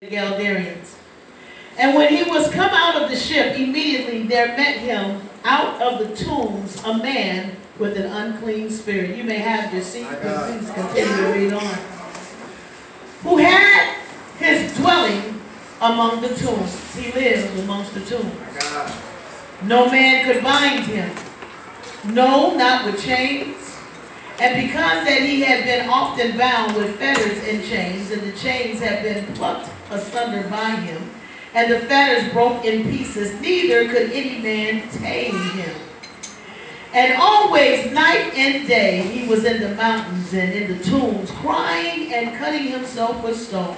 Galileans. And when he was come out of the ship, immediately there met him out of the tombs a man with an unclean spirit. You may have your seat, but please continue to read on. Who had his dwelling among the tombs. He lived amongst the tombs. No man could bind him. No, not with chains. And because that he had been often bound with fetters and chains, and the chains had been plucked asunder by him, and the fetters broke in pieces, neither could any man tame him. And always, night and day, he was in the mountains and in the tombs, crying and cutting himself with stones.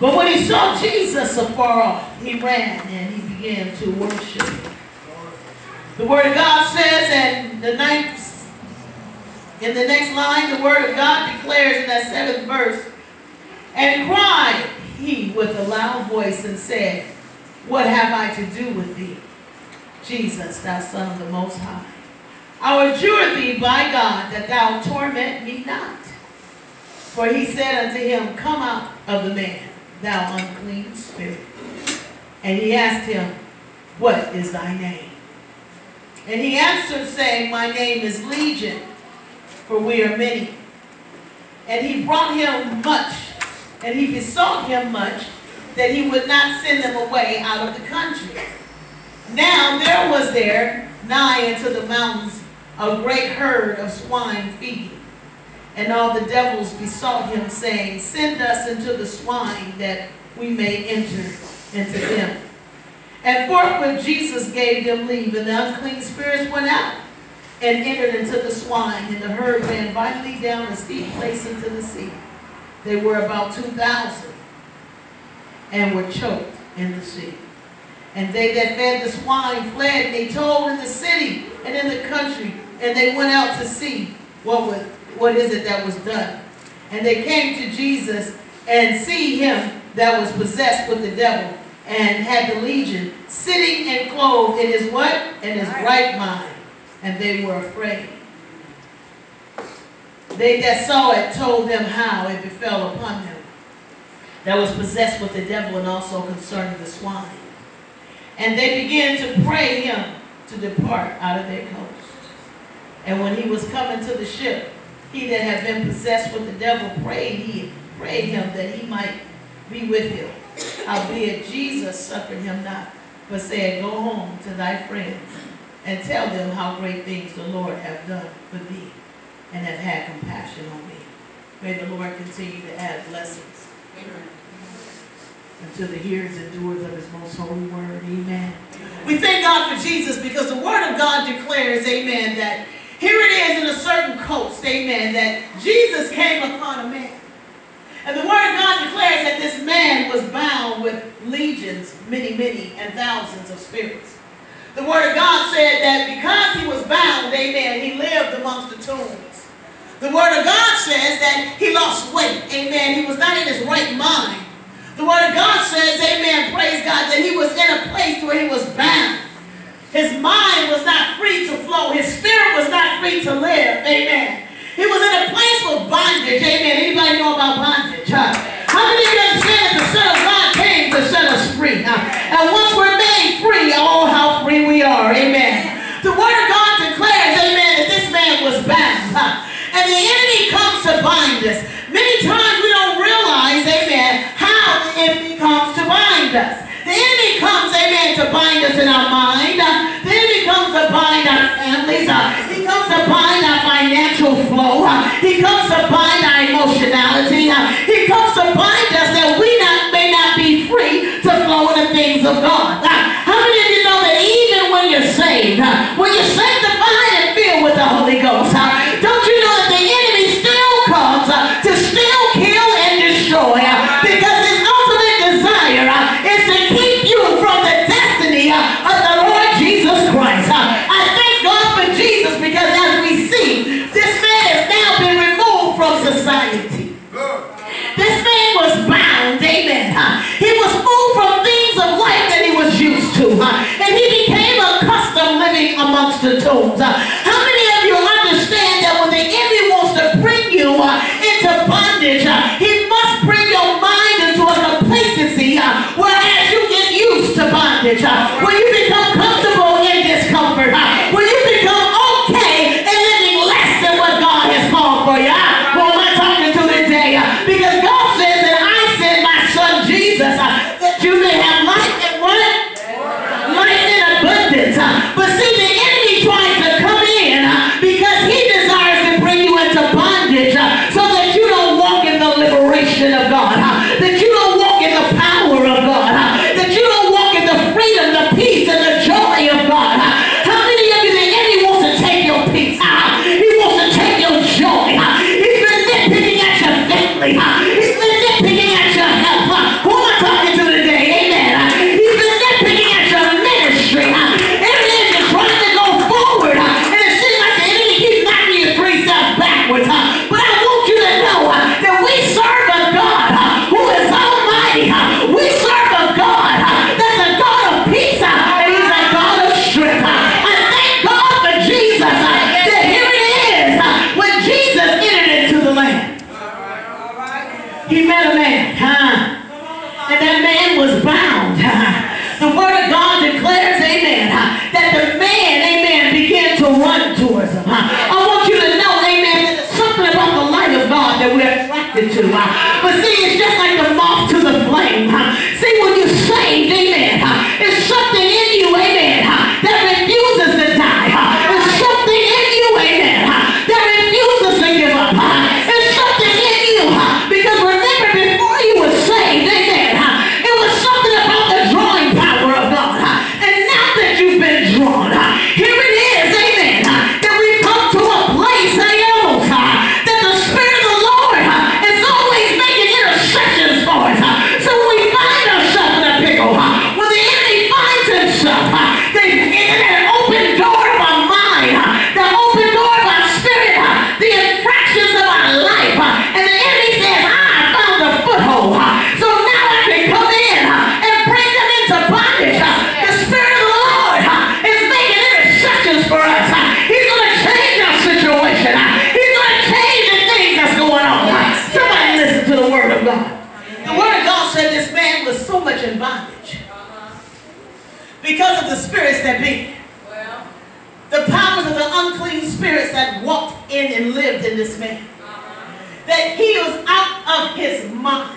But when he saw Jesus afar off, he ran and he began to worship. The Word of God says, and in the next line, the Word of God declares in that 7th verse, and cried he with a loud voice and said, what have I to do with thee, Jesus, thou Son of the Most High? I adjure thee by God that thou torment me not. For he said unto him, come out of the man, thou unclean spirit. And he asked him, what is thy name? And he answered, saying, my name is Legion, for we are many. And he brought him much, and he besought him much, that he would not send them away out of the country. Now there was there nigh unto the mountains a great herd of swine feeding. And all the devils besought him, saying, send us into the swine, that we may enter into them. And forthwith Jesus gave them leave, and the unclean spirits went out, and entered into the swine, and the herd ran violently down a steep place into the sea. They were about 2,000, and were choked in the sea. And they that fed the swine fled, and they told in the city and in the country, and they went out to see what is it that was done. And they came to Jesus, and see him that was possessed with the devil, and had the legion, sitting and clothed in his what? In his right mind. And they were afraid. They that saw it told them how it befell upon him that was possessed with the devil, and also concerning the swine. And they began to pray him to depart out of their coast. And when he was coming to the ship, he that had been possessed with the devil prayed him that he might be with him. Howbeit Jesus suffered him not, but said, go home to thy friends, and tell them how great things the Lord hath done for thee, and have had compassion on thee. May the Lord continue to add blessings unto the hearers and doers of his most holy word. Amen. We thank God for Jesus, because the word of God declares, amen, that here it is in a certain coast, amen, that Jesus came upon a man. And the word of God declares that this man was bound with legions, many, and thousands of spirits. The word of God said that because he was bound, amen, he lived amongst the tombs. The word of God says that he lost weight, amen. He was not in his right mind. The word of God says, amen, praise God, that he was in a place where he was bound. His mind was not free to flow. His spirit was not free to live, amen. He was in a place of bondage, amen. Anybody know about bondage? How many of you understand that the Son of God came to set us free? And once we're made free, oh, how free we are, amen. The word of God declares, amen, that this man was bound. And the enemy comes to bind us. Many times we don't realize, amen, how the enemy comes to bind us. The enemy comes, amen, to bind us in our mind. The enemy comes to bind our families. He comes to bind our financial flow. He comes to bind our emotionality. He comes to bind us that we may not be free to flow in the things of God. How many of you know that even when you're saved, when you're sanctified and filled with the Holy Ghost, don't you know that the enemy still comes to steal, kill, and destroy? Because his ultimate desire is to keep you from the destiny of the Lord Jesus Christ. I thank God for Jesus, because as we see, this man has now been removed from society. This man was bound, amen. He was moved from things of life that he was used body. We serve a God that's a God of peace, and he's a God of strength. And thank God for Jesus, that here it is, when Jesus entered into the land. He met a man, and that man was bound. The word of God declares, amen, that the man, amen, began to run towards him. I want you to know, amen, that there's something about the light of God that we're attracted to. But see, it's just like the moth to the flame. See, when you're saved, amen, it's something in you, amen, that refuses to die. It's something in you, amen, that refuses to give up. It's something in you, because remember, before you were saved, amen, it was something about the drawing power of God. And now that you've been drawn, here it is, amen, that we come to a place, that the Spirit of the Lord is always making intercessions for us. So when we find ourselves in a pickle, when the enemy finds himself, that open door of our mind, the open door of our spirit, the infractions of our life, and the enemy says, I found a foothold. So now I can come in and bring them into bondage. The Spirit of the Lord is making intercessions for us. He's going to change our situation. He's going to change the things that's going on. Somebody listen to the word of God. The word of God said this man was so much in bondage because of the spirits that be. The powers of the unclean spirits that walked in and lived in this man. That he was out of his mind.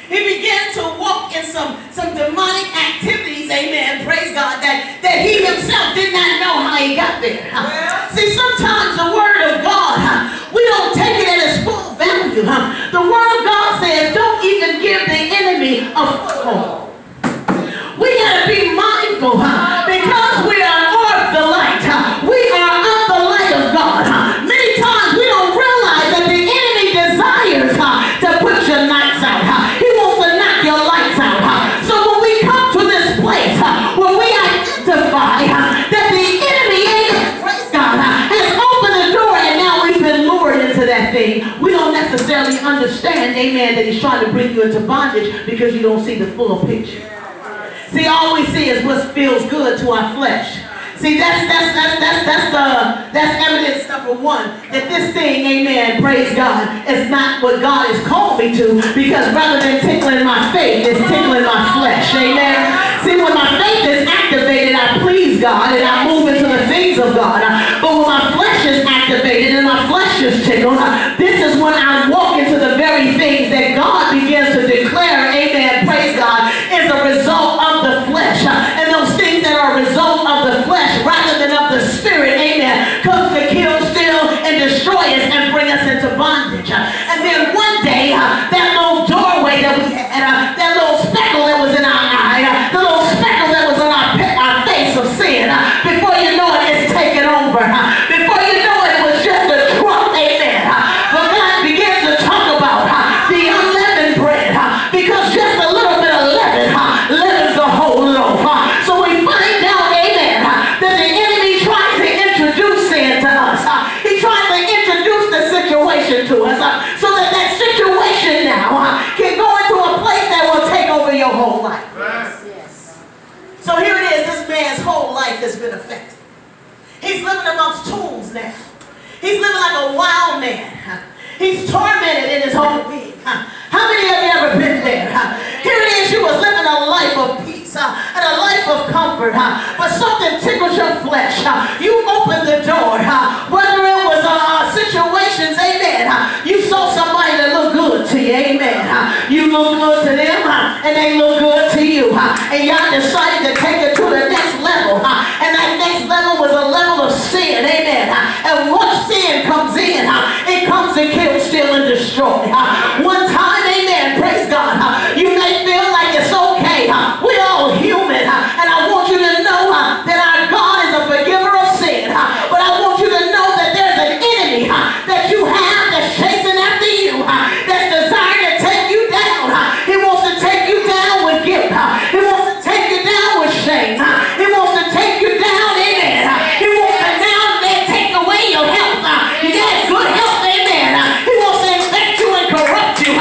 He began to walk in some demonic activities, amen, praise God, that he himself did not know how he got there. See, sometimes the word of God, we don't take it at its full value. The word of God says, don't even give the enemy a foothold. We got to be mindful, because we are of the light. We are of the light of God. Many times we don't realize that the enemy desires to put your lights out. He wants to knock your lights out. So when we come to this place where we identify that the enemy, praise God, has opened the door and now we've been lured into that thing, we don't necessarily understand, amen, that he's trying to bring you into bondage because you don't see the full picture. See, all we see is what feels good to our flesh. See, that's evidence number one, that this thing, amen, praise God, is not what God has called me to, because rather than tickling my faith, it's tickling my flesh, amen. See, when my faith is activated, I please God and I move into the things of God. But when my flesh is activated and my flesh is tickled, this is when I walk into the very things that God begins to declare, amen, praise God, is a result of the flesh. And those things that are a result of the flesh rather than of the spirit, amen, comes to kill, steal, and destroy us and bring us into bondage. And then one day, that little doorway that we had, that little speckle that was in our eye, the little speckle that was on our face of sin, before you know it, it's taken over. Before you know it, it was just a trump, amen. But God begins to talk about the unleavened bread, because just a little bit of leaven leavens the whole loaf. So we find out, amen, that the enemy tries to introduce sin to us. He tries to introduce the situation to us, so that that situation now can go into a place that will take over your whole life. Yes. So here it is, this man's whole life has been affected. He's living amongst tools now. He's living like a wild man. He's tormented in his whole being. How many of you ever been there? Here it is, you was living a life of peace and a life of comfort, but something tickles your flesh. You opened the door, whether it was situations, amen. You saw somebody that looked good to you, amen. You look good to them, and they look good to you. And y'all decided to take it to the next level. And that next level was a level of sin, amen. And once sin comes in, it comes to kill, steal, and destroy. One time, amen, praise God, you may feel like it's okay. We're all human. And I want you to know that our God is a forgiver of sin. But I want you to know that there's an enemy that you have that's chasing after you, that's desiring to take you down. He wants to take you down with guilt. He wants to take you down with shame. He wants to take you down, amen. He wants to now take away your health. You got good health, amen. He wants to infect you and corrupt you.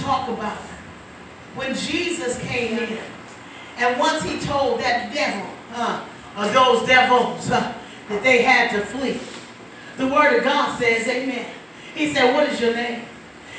talk about when Jesus came in, and once he told that devil, or those devils, that they had to flee. The word of God says, amen. He said, what is your name?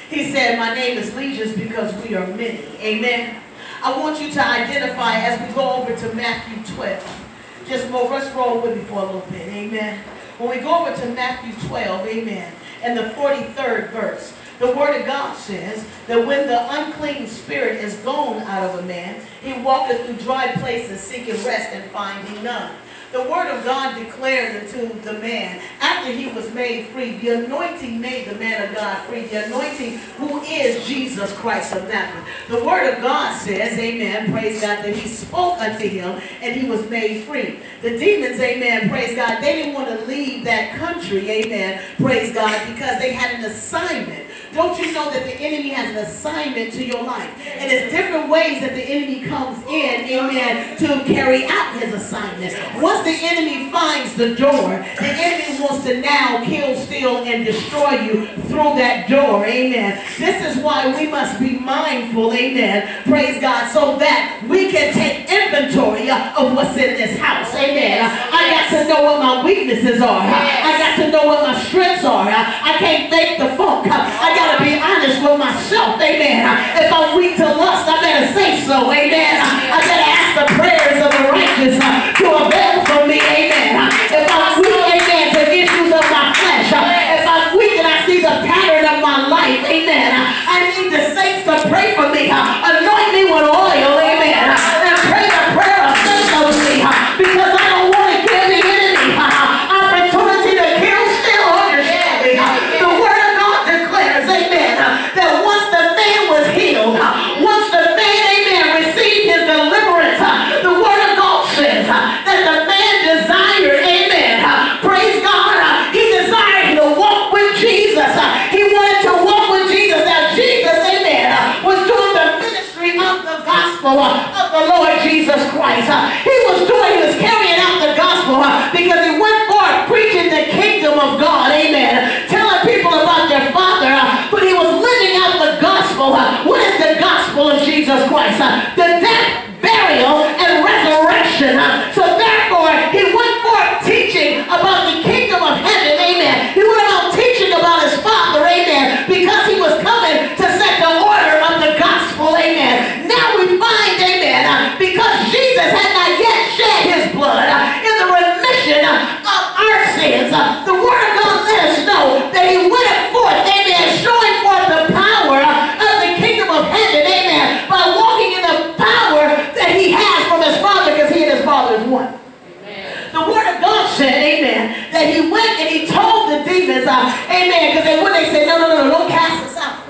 He said, my name is Legions because we are many. Amen. I want you to identify as we go over to Matthew 12. Let's roll with me for a little bit. Amen. When we go over to Matthew 12, amen, and the 43rd verse, the word of God says that when the unclean spirit is gone out of a man, he walketh through dry places seeking rest and finding none. The word of God declared unto the man, after he was made free, the anointing made the man of God free. The anointing who is Jesus Christ of Nazareth. The word of God says, amen, praise God, that he spoke unto him and he was made free. The demons, amen, praise God, they didn't want to leave that country, amen, praise God, because they had an assignment. Don't you know that the enemy has an assignment to your life? And it's different ways that the enemy comes in, amen, to carry out his assignment. Once the enemy finds the door, the enemy wants to now kill, steal, and destroy you through that door, amen. This is why we must be mindful, amen, praise God, so that we can take inventory of what's in this house, amen. I got to know what my weaknesses are. I got to know what my strengths are. I can't fake the funk. I got to be honest with myself, amen. If I'm weak to lust, I better say so, amen. I better ask the prayers of the righteous to avail for me, amen. If I'm weak, amen, to issues of my flesh, if I'm weak and I see the pattern of my life, amen, I need the saints to pray for me, anoint me with oil, amen, and pray the prayer of faith over me, because I don't want to give the enemy opportunity to kill, steal, or destroy me. The word of God declares, amen, that once the man was healed, once the man, amen, received his deliverance, the word of God says that the man desired, amen, praise God, he desired to walk with Jesus. He wanted to walk with Jesus. Now Jesus, amen, was doing the ministry of the gospel of the Lord Jesus Christ. He was carrying out the gospel because he went forth preaching the kingdom of God, amen, telling people about their Father, but he was living out the gospel. What is the gospel of Jesus Christ? The death, burial, and resurrection. So therefore, he went forth teaching about the kingdom of heaven, amen. He went out teaching about his Father, amen, because he was coming to set the order of the gospel, amen. Now we find, amen, because Jesus had not yet shed his blood in the remission of our sins, the word of God let us know that he went forth, amen, showing forth the power of the kingdom of heaven, amen, by walking in the power that he has from his Father, because he and his Father is one. The word of God said, amen, that he went and he told the demons, amen, because when they said, no, don't cast us out.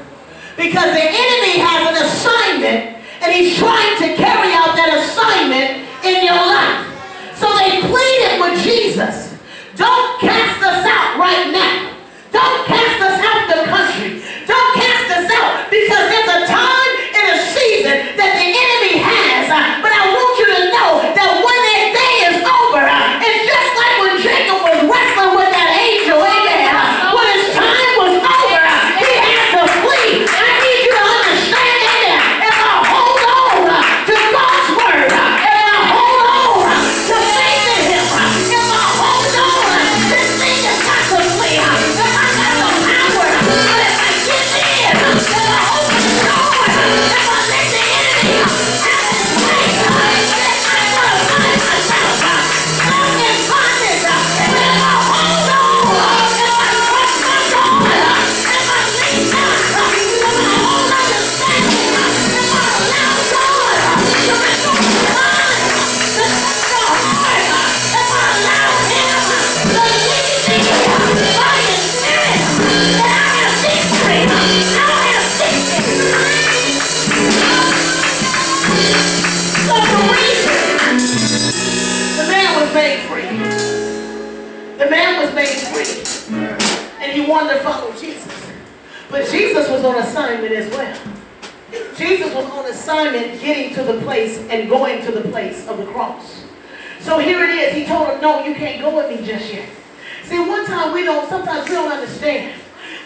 Because the enemy has an assignment, and he's trying to carry out that assignment in your life. So they pleaded with Jesus, don't cast us out right now. Don't cast us out the country. Don't cast us out, because there's a time and a season that the enemy has. But I want you to know that when that day is over, it's just like when Jacob was wrestling with that angel, amen. When his time was over, he had to flee. I need you to understand, amen, if I hold on to God's word, if I hold on to faith in him, if I hold on, this thing has got to flee. If I got the power, but if I get in, if I open the door, if I let the enemy have his way, then I'm going to find myself stuck in bondage. And if I hold on, if I trust my God, if I lean down, if I hold understanding, if I allow God to restore my mind, to touch your heart, if I allow him to lead me by his spirit, then I have victory. I have victory. So the reason the man was made free. The man was made free. And he wanted to follow Jesus. But Jesus was on assignment as well. Jesus was on assignment getting to the place and going to the place of the cross. So here it is. He told him, no, you can't go with me just yet. See, sometimes we don't understand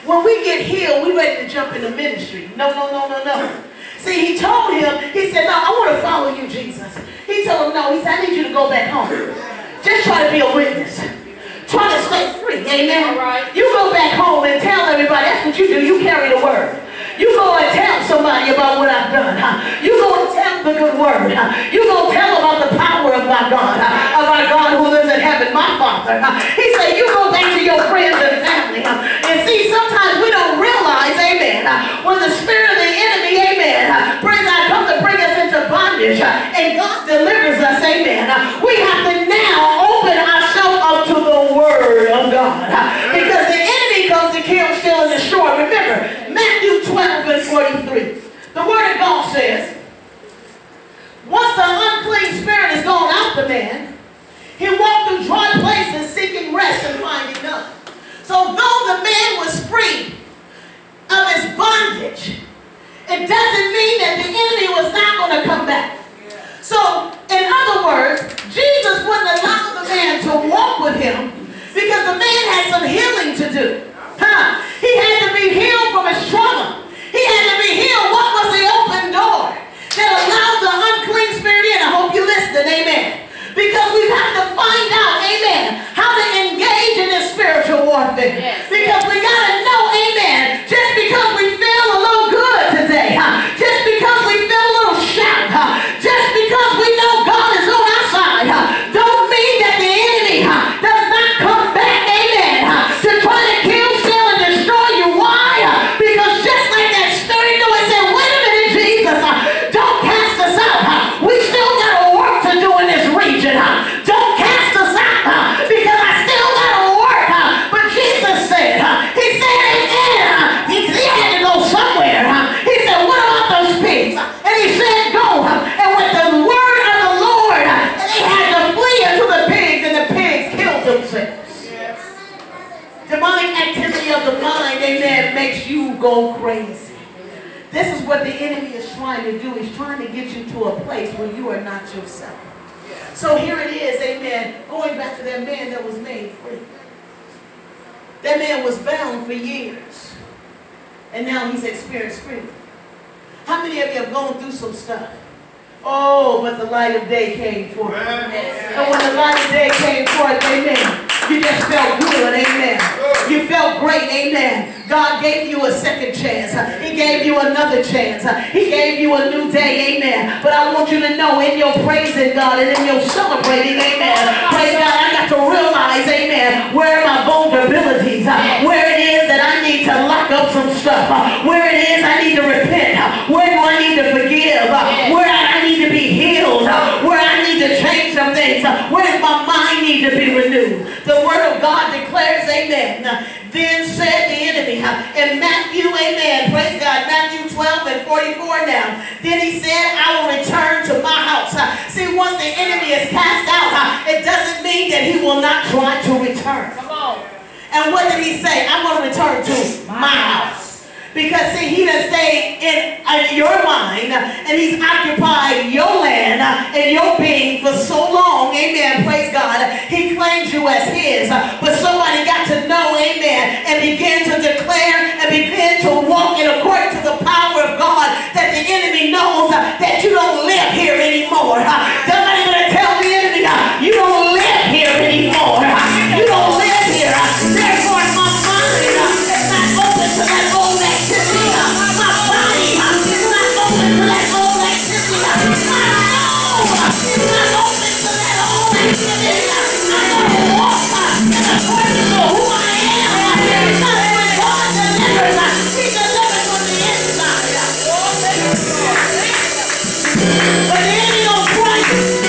when we get healed, we ready to jump into ministry. No, no, no, no, no. See, he told him, he said, no, I want to follow you, Jesus. He told him, no, he said, I need you to go back home. Just try to be a witness. Try to stay free, amen? Right. You go back home and tell everybody, that's what you do, you carry the word. You go and tell somebody about what I've done. You go and tell the good word. You go tell about the power of my God, of our God who lives in heaven, my Father. He said, you go back to your friends and family. And see, sometimes we don't realize, amen, when the spirit of the enemy, amen, praise God, comes to bring us into bondage, and God delivers us, amen. We have to now open ourselves up to the word of God. Because the enemy comes to kill, steal, and destroy. Remember, Matthew 12 and 43. The word of God says, once the unclean spirit is gone out the man, he walked through dry places seeking rest and finding none. So though the man was free of his bondage, it doesn't mean that the enemy was not going to come back. So, in other words, Jesus wouldn't allow the man to walk with him because the man had some healing to do. He had to be healed from his trauma. He had to be healed. What was the open door that allowed the unclean spirit in? I hope you listened, amen. Because we have to find out, amen, how to engage in this spiritual warfare. Yes. Because we got to know, amen, just because we feel a little good today, just because we feel a little shout, just because we know God is on our side, don't mean that the enemy does not come back, amen, to try to kill, steal, and destroy you. Why? Because just like that stirring noise said, wait a minute, Jesus, don't cast us out. We still got work to do in this region. Don't cast us out because I still got to work. But Jesus said, he said, amen. He had to go somewhere. He said, what about those pigs? And he said, go. And with the word of the Lord, they had to flee into the pigs, and the pigs killed themselves. Yes. Demonic activity of the mind, amen, makes you go crazy. This is what the enemy is trying to do. He's trying to get you to a place where you are not yourself. So here it is, amen, going back to that man that was made free. That man was bound for years, and now he's experienced freedom. How many of you have gone through some stuff? Oh, but the light of day came forth. And when the light of day came forth, amen, you just felt good, amen. You felt great, amen. God gave you a second chance. He gave you another chance. He gave you a new day, amen. But I want you to know, in your praising God and in your celebrating, amen, praise God, I got to realize, amen, where are my vulnerabilities, where it is that I need to lock up some stuff, where it is I need to repent, where do I need to forgive, where I need to be healed, where I need to change some things, where does my mind need to be renewed. The word of God declares, amen, then said the enemy, in Matthew, amen, praise God, Matthew 12 and 44 now, then he said, I will return to my house. See, once the enemy is cast out, it doesn't mean that he will not try to return. Come on. And what did he say? I'm going to return to my house. Because, see, he done stayed in your mind, and he's occupied your land and your being for so long, amen, praise God. He claims you as his, but somebody got to know, amen, and begin to declare and begin to walk in according to the power of God, that the enemy knows that you don't live here anymore. Somebody gonna tell the enemy, you don't live here anymore. You don't live here. Therefore, my mind is not open to that old activity. My body is not open to that old activity. My soul is not open to that old activity. I'm going to walk in accordance to who I am. Because when God delivers, he delivers from the inside. But the enemy don't try.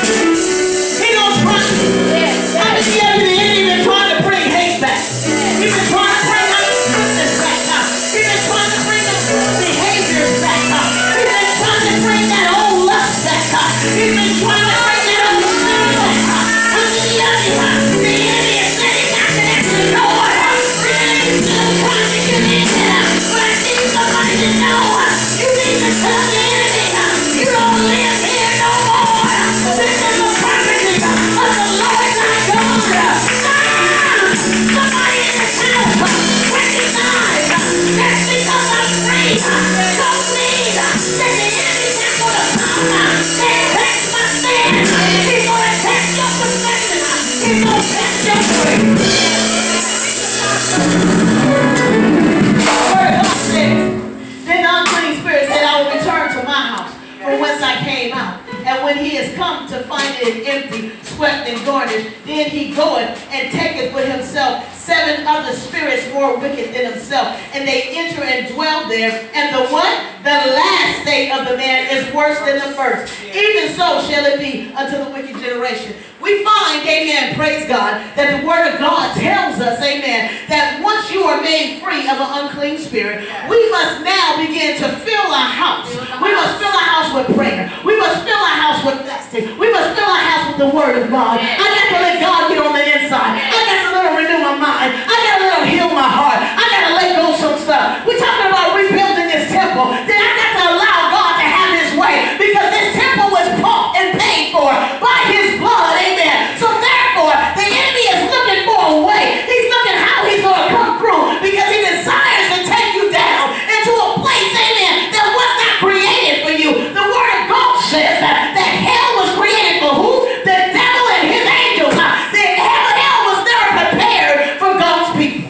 empty, swept, and garnished. Then he goeth and taketh with himself 7 other spirits more wicked than himself, and they enter and dwell there. And the what? The last state of the man is worse than the first. Even so shall it be unto the wicked generation. We find, amen, praise God, that the word of God tells us, amen, that once you are made free of an unclean spirit, we must now begin to fill our house. We must fill our house with prayer. We must fill our house with fasting. We must fill our house with the word of God. I got to let God get on the inside. I got to let him renew my mind. I got to let him heal my heart. I got to let go of some stuff. We're talking about rebuilding this temple. Then I got to allow God to have his way, because this temple was bought and paid for by his blood. Amen. So therefore, the enemy is looking for a way. He's looking how he's going to come through, because he desires to take you down into a place, amen, that was not created for you. The word of God says that hell was created for who? The devil and his angels. Hell was never prepared for God's people.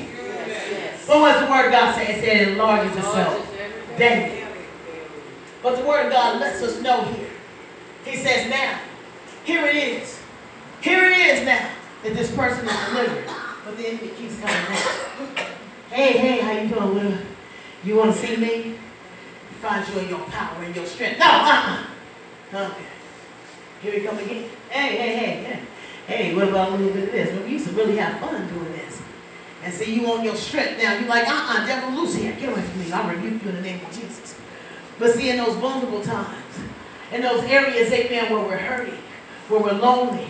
But what's the word of God say? It said it enlarges itself daily. But the word of God lets us know here. He says now, here it is. Here it is now that this person is delivered. But the enemy keeps coming back. Hey, how you doing, Will? You want to see me? He finds you in your power and your strength. No, Okay. Here he come again. Hey, what about a little bit of this? Well, we used to really have fun doing this. And see, you on your strength now. You're like, devil, loose here. Get away from me. I'll rebuke you in the name of Jesus. But see, in those vulnerable times, in those areas, amen, where we're hurting, where we're lonely,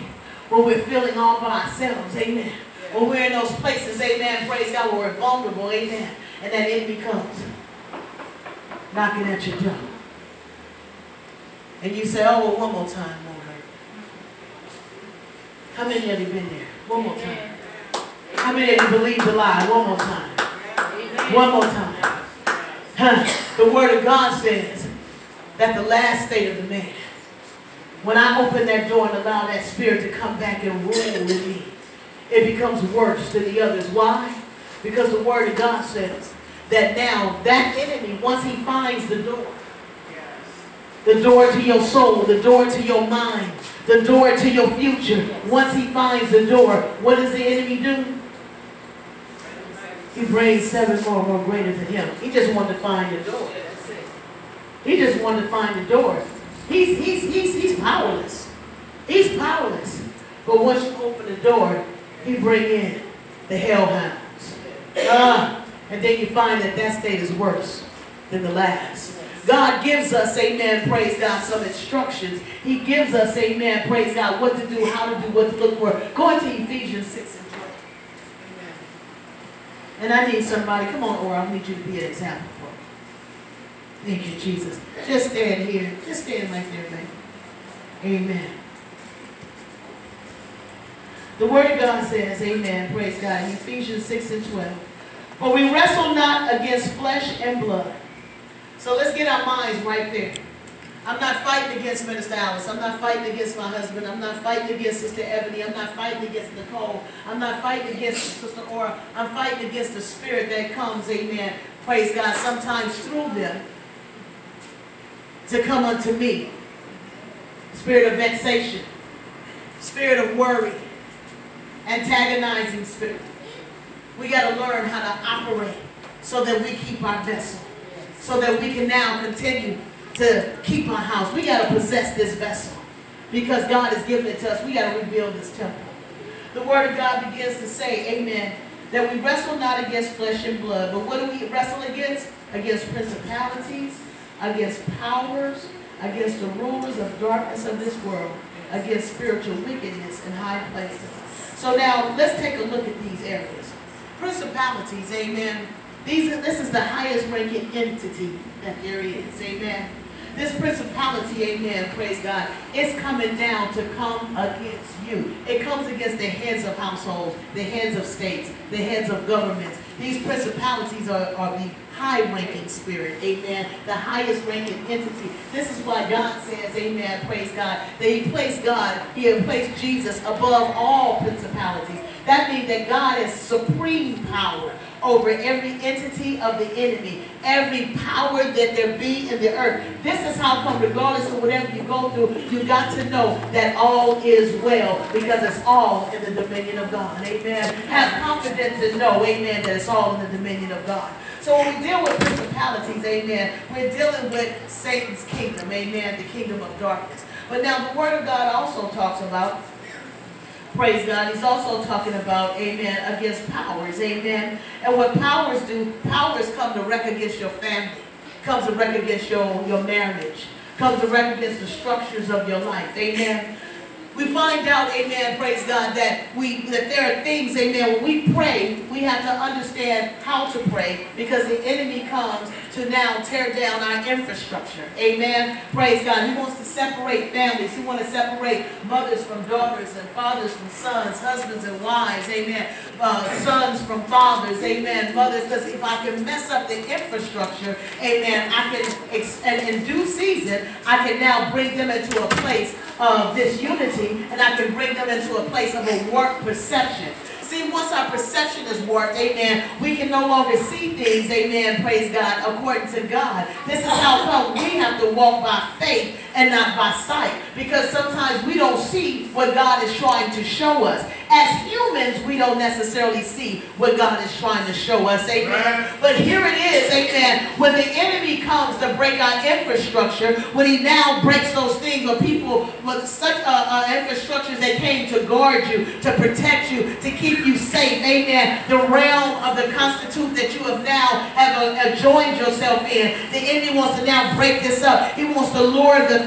where we're feeling all by ourselves, amen. When we're in those places, amen, praise God, where we're vulnerable, amen, and that enemy comes knocking at your door. And you say, oh, well, one more time won't hurt. How many of you been there? One more time. How many of you believe the lie? One more time. One more time. The word of God says that the last state of the man, when I open that door and allow that spirit to come back and rule with me, it becomes worse than the others. Why? Because the word of God says that now that enemy, once he finds the door to your soul, the door to your mind, the door to your future, once he finds the door, what does the enemy do? He brings 7 more greater than him. He just wanted to find the door. He just wanted to find the door. He's powerless. He's powerless. But once you open the door, he bring in the hellhounds. And then you find that state is worse than the last. God gives us, amen, praise God, some instructions. He gives us, amen, praise God, what to do, how to do, what to look for. Go into Ephesians 6 and 12. Amen. And I need somebody, come on, or I need you to be an example for me. Thank you, Jesus. Just stand here. Just stand right there, baby. Amen. The word of God says, amen, praise God, in Ephesians 6 and 12. For we wrestle not against flesh and blood. So let's get our minds right there. I'm not fighting against Minister Alice. I'm not fighting against my husband. I'm not fighting against Sister Ebony. I'm not fighting against Nicole. I'm not fighting against Sister Aura. I'm fighting against the spirit that comes, amen, praise God, sometimes through them to come unto me. Spirit of vexation. Spirit of worry. Antagonizing spirit. We got to learn how to operate so that we keep our vessel. So that we can now continue to keep our house. We got to possess this vessel because God has given it to us. We got to rebuild this temple. The word of God begins to say, amen, that we wrestle not against flesh and blood. But what do we wrestle against? Against principalities, against powers, against the rulers of darkness of this world, against spiritual wickedness in high places. So now let's take a look at these areas. Principalities, amen. This is the highest ranking entity that there is, amen. This principality, amen, praise God, it's coming down to come against you. It comes against the heads of households, the heads of states, the heads of governments. These principalities are the high-ranking spirit, amen, the highest-ranking entity. This is why God says, amen, praise God, that He placed Jesus above all principalities. That means that God is supreme power over every entity of the enemy, every power that there be in the earth. This is how come, regardless of whatever you go through, you got to know that all is well, because it's all in the dominion of God. Amen. Have confidence and know, amen, that it's all in the dominion of God. So when we deal with principalities, amen, we're dealing with Satan's kingdom, amen, the kingdom of darkness. But now the Word of God also talks about, praise God, he's also talking about, amen, against powers, amen. And what powers do, powers come to wreck against your family, comes to wreck against your marriage, comes to wreck against the structures of your life, amen. We find out, amen, praise God, that there are things, amen, when we pray, we have to understand how to pray, because the enemy comes to now tear down our infrastructure. Amen. Praise God. He wants to separate families. He wants to separate mothers from daughters and fathers from sons, husbands and wives. Amen. Sons from fathers. Amen. Mothers, because if I can mess up the infrastructure, amen, I can, in due season, I can now bring them into a place of disunity, and I can bring them into a place of a warped perception. See, once our perception is warped, amen, we can no longer see things, amen, praise God, according to God. This is how come we have to walk by faith and not by sight, because sometimes we don't see what God is trying to show us. As humans, we don't necessarily see what God is trying to show us, amen. But here it is, amen, when the enemy comes to break our infrastructure, when he now breaks those things, or people with such infrastructures that came to guard you, to protect you, to keep you safe, amen, the realm of the constitute that you have now joined yourself in, the enemy wants to now break this up. He wants to lure the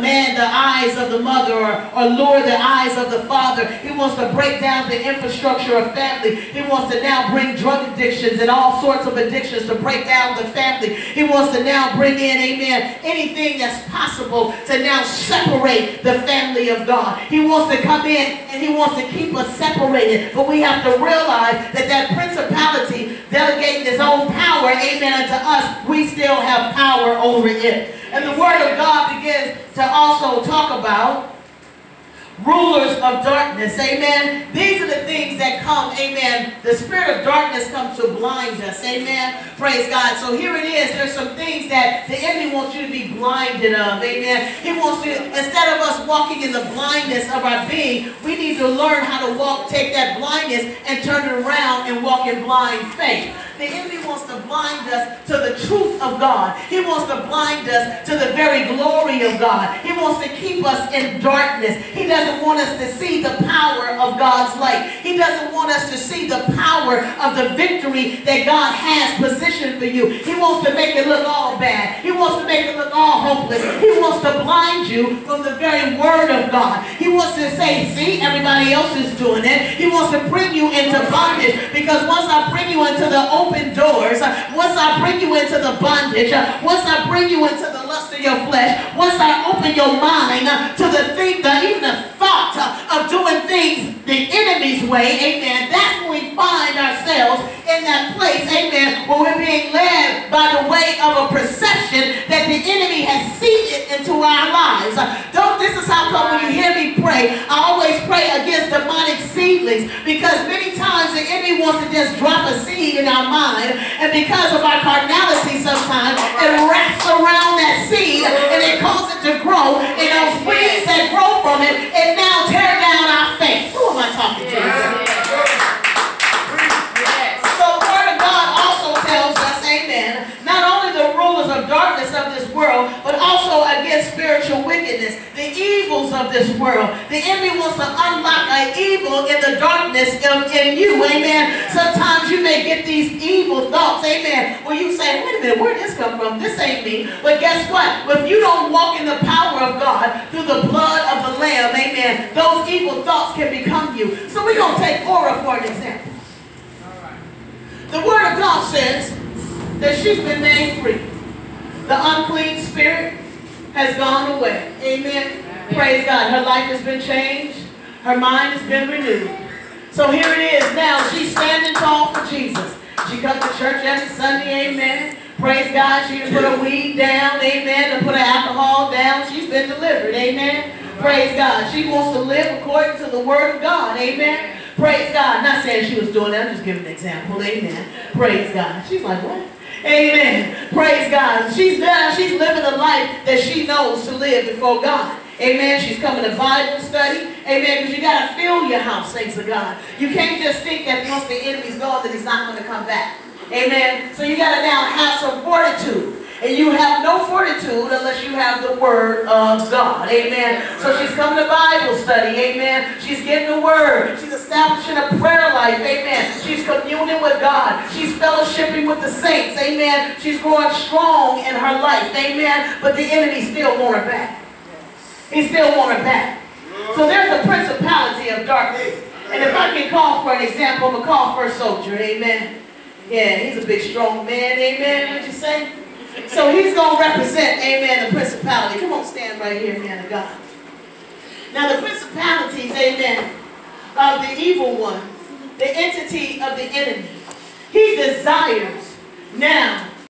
man, the eyes of the mother, or lure the eyes of the father. He wants to break down the infrastructure of family. He wants to now bring drug addictions and all sorts of addictions to break down the family. He wants to now bring in, amen, anything that's possible to now separate the family of God. He wants to come in and he wants to keep us separated. But we have to realize that that principality delegating his own power, amen, unto us, we still have power over it. And the Word of God begins to also talk about rulers of darkness, amen. These are the things that come, amen. The spirit of darkness comes to blind us, amen. Praise God. So here it is. There's some things that the enemy wants you to be blinded of, amen. He wants to, instead of us walking in the blindness of our being, we need to learn how to walk, take that blindness and turn it around and walk in blind faith. The enemy wants to blind us to the truth of God. He wants to blind us to the very glory of God. He wants to keep us in darkness. He doesn't want us to see the power of God's light. He doesn't want us to see the power of the victory that God has positioned for you. He wants to make it look all bad. He wants to make it look all hopeless. He wants to blind you from the very word of God. He wants to say, see, everybody else is doing it. He wants to bring you into bondage, because once I bring you into the open doors, once I bring you into the bondage, once I bring you into the lust of your flesh, once I open your mind to the thing, even the thought of doing things the enemy's way, amen, that's when we find ourselves in that place, amen, where we're being led by the way of a perception that the enemy has seeded into our lives. This is how come when you hear me pray, I always pray against demonic seedlings, because many times the enemy wants to just drop a seed in our mind, and because of our carnality sometimes, it wraps around that seed and it causes it to grow, and those weeds that grow from it, it now tear down our faith. Who am I talking to? So the Word of God also tells us, amen, not only the rulers of darkness of this world, but also against spiritual wickedness, the evils of this world. The enemy wants to unlock an evil in the darkness in you, amen. Sometimes you may get these evil thoughts, amen, where you say, wait a minute, where did this come from? This ain't me. But guess what? If you don't walk in the power of God through the blood of the Lamb, amen, those evil thoughts can become you. So we're going to take Orah for an example. The Word of God says that she's been made free. The unclean spirit has gone away. Amen. Praise God. Her life has been changed. Her mind has been renewed. So here it is now. She's standing tall for Jesus. She comes to church every Sunday. Amen. Praise God. She didn't put her weed down. Amen. And put her alcohol down. She's been delivered. Amen. Praise God. She wants to live according to the Word of God. Amen. Praise God. Not saying she was doing that. I'm just giving an example. Amen. Praise God. She's like, what? Amen. Praise God. She's living a life that she knows to live before God. Amen. She's coming to Bible study. Amen. Because you got to fill your house, saints of God. You can't just think that once the enemy's gone that he's not going to come back. Amen. So you got to now have some fortitude. And you have no fortitude unless you have the Word of God. Amen. So she's coming to Bible study. Amen. She's getting the Word. She's establishing a prayer life. Amen. She's communing with God. She's fellowshipping with the saints. Amen. She's growing strong in her life. Amen. But the enemy still want her back. He still want her back. So there's a principality of darkness. And if I can call for an example, I'm going to call for a soldier. Amen. Yeah, he's a big, strong man. Amen. What'd you say? So he's going to represent, amen, the principality. Come on, stand right here, man of God. Now the principalities, amen, of the evil one, the entity of the enemy, he desires now